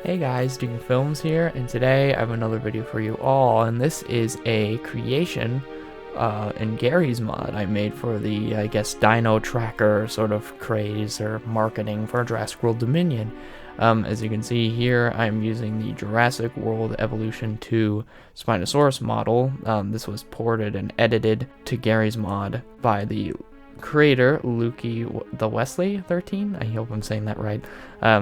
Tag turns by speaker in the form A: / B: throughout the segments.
A: Hey guys, Dino Films here, and today I have another video for you all, and this is a creation in Garry's mod I made for the, I guess, Dino tracker sort of craze or marketing for Jurassic World Dominion. As you can see here, I'm using the Jurassic World Evolution 2 Spinosaurus model. This was ported and edited to Garry's mod by the creator the Wesley 13. I hope I'm saying that right.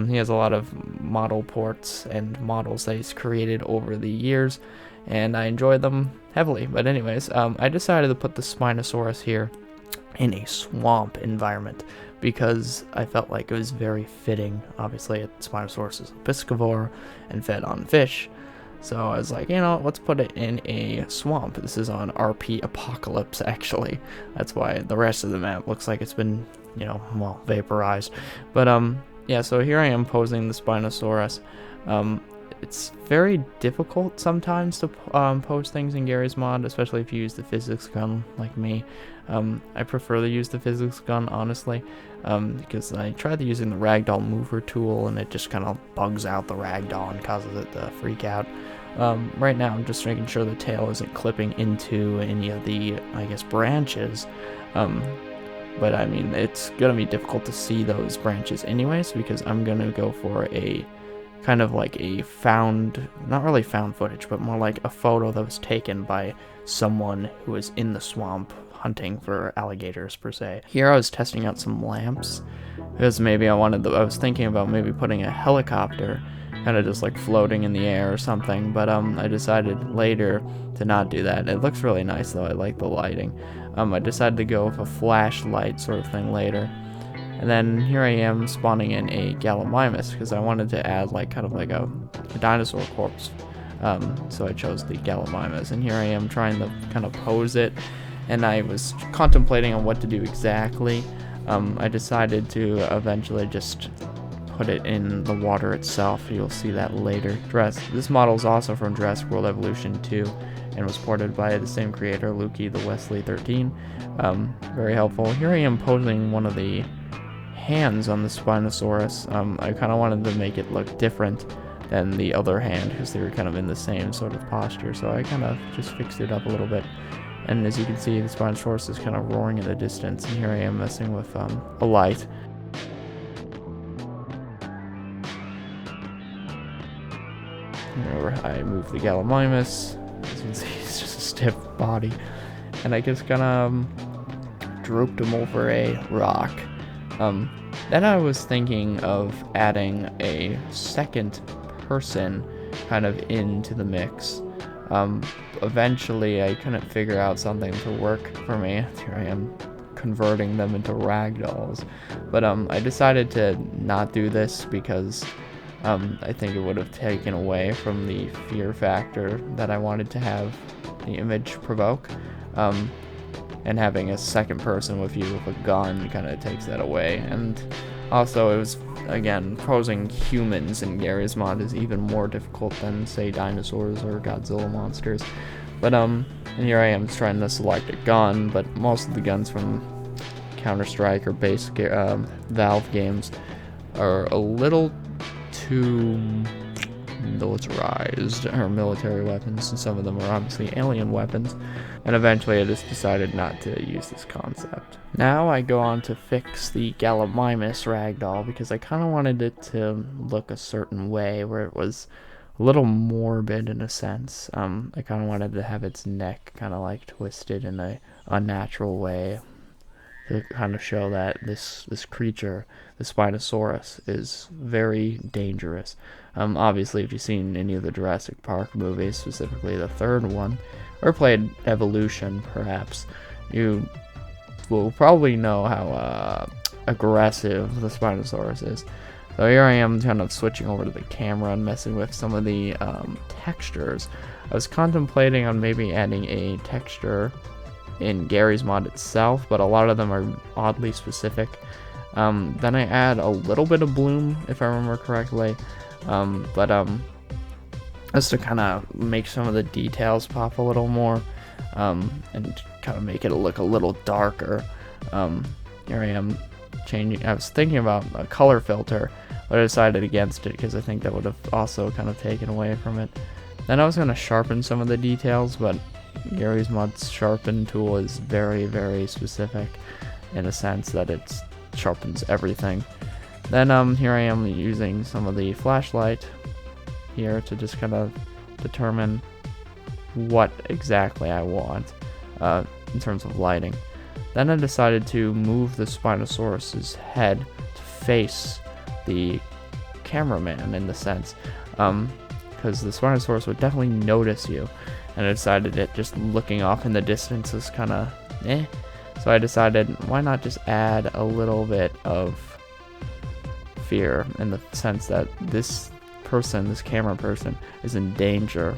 A: He has a lot of model ports and models that he's created over the years, and I enjoy them heavily. But anyways, I decided to put the Spinosaurus here in a swamp environment because I felt like it was very fitting. Obviously, Spinosaurus is a piscivore and fed on fish. So I was like, let's put it in a swamp. This is on RP Apocalypse, actually. That's why the rest of the map looks like it's been, vaporized. But, yeah, so here I am posing the Spinosaurus. It's very difficult sometimes to pose things in Garry's mod, especially if you use the physics gun like me. I prefer to use the physics gun, honestly, because I tried using the ragdoll mover tool and it just kind of bugs out the ragdoll and causes it to freak out. Right now I'm just making sure the tail isn't clipping into any of the, branches. But I mean, it's gonna be difficult to see those branches anyways, because I'm gonna go for a kind of like a not really found footage, but more like a photo that was taken by someone who was in the swamp hunting for alligators per se. Here I was testing out some lamps because maybe I was thinking about maybe putting a helicopter kind of just like floating in the air or something, but I decided later to not do that. It looks really nice though. I like the lighting. I decided to go with a flashlight sort of thing later. And then here I am spawning in a Gallimimus because I wanted to add kind of like a dinosaur corpse. So I chose the Gallimimus, and here I am trying to kind of pose it, and I was contemplating on what to do exactly. I decided to eventually just put it in the water itself. You'll see that later. This model is also from Jurassic World Evolution 2 and was ported by the same creator, the Wesley 13. Very helpful. Here I am posing one of the hands on the Spinosaurus. I kind of wanted to make it look different than the other hand because they were kind of in the same sort of posture, so I kind of just fixed it up a little bit. And as you can see, the Spinosaurus is kind of roaring in the distance, and here I am messing with a light. Remember, I moved the Gallimimus. As you can see, it's just a stiff body, and I just kind of drooped him over a rock. Then I was thinking of adding a second person kind of into the mix. Eventually I couldn't figure out something to work for me. Here I am converting them into ragdolls. But I decided to not do this because I think it would have taken away from the fear factor that I wanted to have the image provoke. And having a second person with you with a gun kind of takes that away. And also, it was, again, posing humans in Garry's mod is even more difficult than, say, dinosaurs or Godzilla monsters. But, and here I am trying to select a gun, but most of the guns from Counter-Strike or base Valve games are a little too militarized, or military weapons, and some of them are obviously alien weapons, and eventually I just decided not to use this concept. Now I go on to fix the Gallimimus ragdoll because I kind of wanted it to look a certain way where it was a little morbid in a sense. I kind of wanted to have its neck kind of like twisted in a unnatural way to kind of show that this creature, the Spinosaurus, is very dangerous. Obviously, if you've seen any of the Jurassic Park movies, specifically the third one, or played Evolution, perhaps, you will probably know how aggressive the Spinosaurus is. So here I am kind of switching over to the camera and messing with some of the textures. I was contemplating on maybe adding a texture in Garry's mod itself, but a lot of them are oddly specific. Then I add a little bit of bloom, if I remember correctly, just to kind of make some of the details pop a little more, and kind of make it look a little darker. Here I am changing. I was thinking about a color filter, but I decided against it because I think that would have also kind of taken away from it. Then I was going to sharpen some of the details, but Garry's Mod's sharpen tool is very, very specific in a sense that it sharpens everything. Then here I am using some of the flashlight here to just kind of determine what exactly I want in terms of lighting. Then I decided to move the Spinosaurus's head to face the cameraman in the sense, because the Spinosaurus would definitely notice you, and I decided that just looking off in the distance is kind of eh. So I decided, why not just add a little bit of fear in the sense that this person, this camera person, is in danger.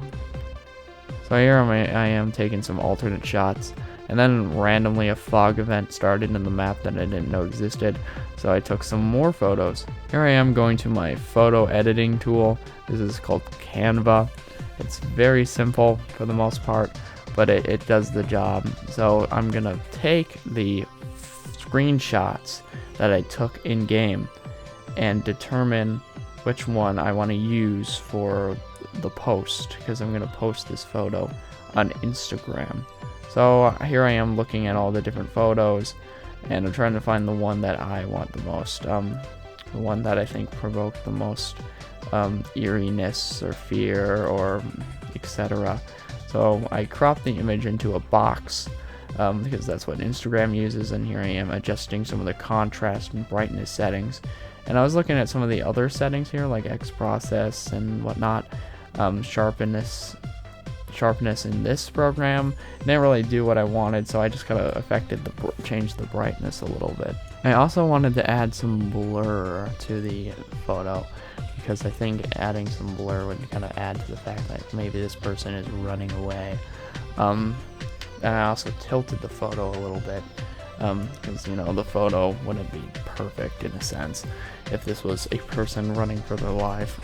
A: So here I am taking some alternate shots, and then randomly a fog event started in the map that I didn't know existed, so I took some more photos. Here I am going to my photo editing tool. This is called Canva. It's very simple for the most part, but it does the job. So I'm gonna take the screenshots that I took in game and determine which one I want to use for the post, because I'm gonna post this photo on Instagram. So here I am looking at all the different photos, and I'm trying to find the one that I want the most, the one that I think provoked the most eeriness or fear or etc. So I cropped the image into a box because that's what Instagram uses, and here I am adjusting some of the contrast and brightness settings. And I was looking at some of the other settings here, like X process and whatnot. Sharpness in this program didn't really do what I wanted, so I just kind of changed the brightness a little bit. I also wanted to add some blur to the photo, because I think adding some blur would kind of add to the fact that maybe this person is running away. And I also tilted the photo a little bit, because, you know, the photo wouldn't be perfect in a sense if this was a person running for their life,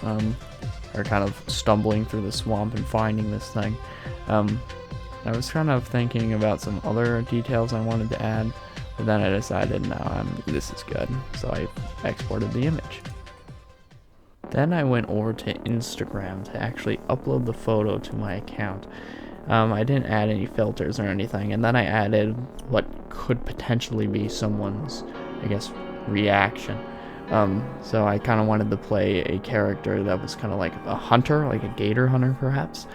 A: or kind of stumbling through the swamp and finding this thing. I was kind of thinking about some other details I wanted to add, but then I decided, no, this is good, so I exported the image. Then I went over to Instagram to actually upload the photo to my account. I didn't add any filters or anything, and then I added what could potentially be someone's, I guess, reaction. So I kind of wanted to play a character that was kind of like a hunter, like a gator hunter perhaps.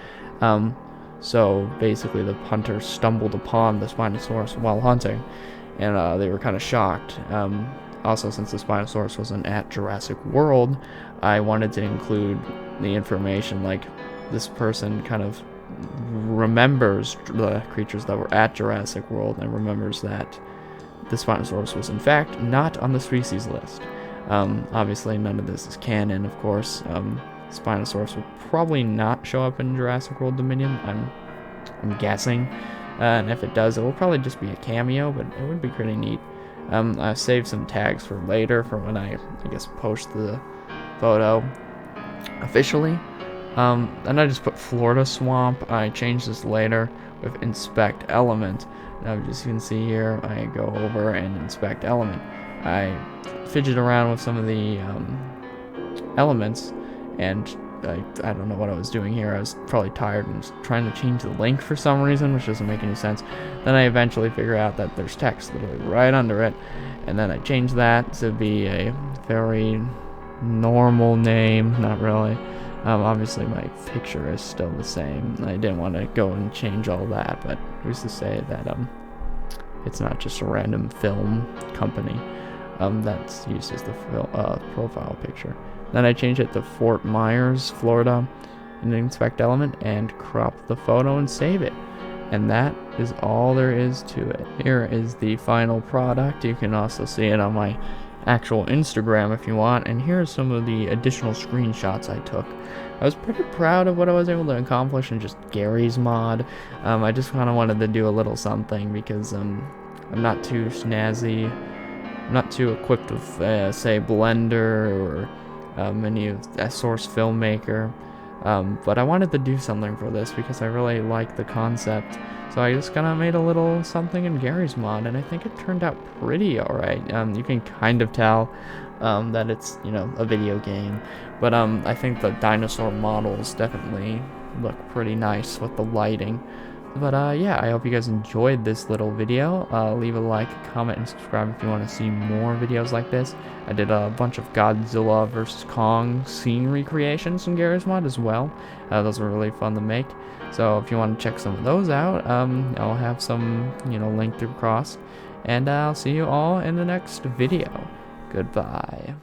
A: So basically the hunter stumbled upon the Spinosaurus while hunting, and they were kind of shocked. Also, since the Spinosaurus wasn't at Jurassic World, I wanted to include the information like this person kind of remembers the creatures that were at Jurassic World and remembers that the Spinosaurus was in fact not on the species list. Obviously none of this is canon, of course. Spinosaurus will probably not show up in Jurassic World Dominion, I'm guessing. And if it does, it will probably just be a cameo, but it would be pretty neat. I saved some tags for later, for when I guess, post the photo officially. And I just put Florida Swamp. I changed this later with Inspect Element. Now, as you can see here, I go over and inspect element. I fidget around with some of the elements, and I don't know what I was doing here. I was probably tired and was trying to change the link for some reason, which doesn't make any sense. Then I eventually figure out that there's text literally right under it, and then I change that to be a very normal name. Not really. Obviously my picture is still the same. I didn't want to go and change all that, but who's to say that it's not just a random film company that's used as the profile picture. Then I changed it to Fort Myers, Florida, in the Inspect Element, and crop the photo and save it. And that is all there is to it. Here is the final product. You can also see it on my actual Instagram if you want, and here are some of the additional screenshots I took. I was pretty proud of what I was able to accomplish in just Garry's mod. I just kind of wanted to do a little something because I'm not too snazzy. I'm not too equipped with, say, Blender or any of that Source Filmmaker. But I wanted to do something for this because I really like the concept. So I just kind of made a little something in Garry's mod, and I think it turned out pretty alright. You can kind of tell that it's, you know, a video game. But I think the dinosaur models definitely look pretty nice with the lighting. But yeah, I hope you guys enjoyed this little video. Leave a like, comment, and subscribe if you want to see more videos like this. I did a bunch of Godzilla vs. Kong scene recreations in Garry's mod as well. Those were really fun to make. So if you want to check some of those out, I'll have some, you know, linked across. And I'll see you all in the next video. Goodbye.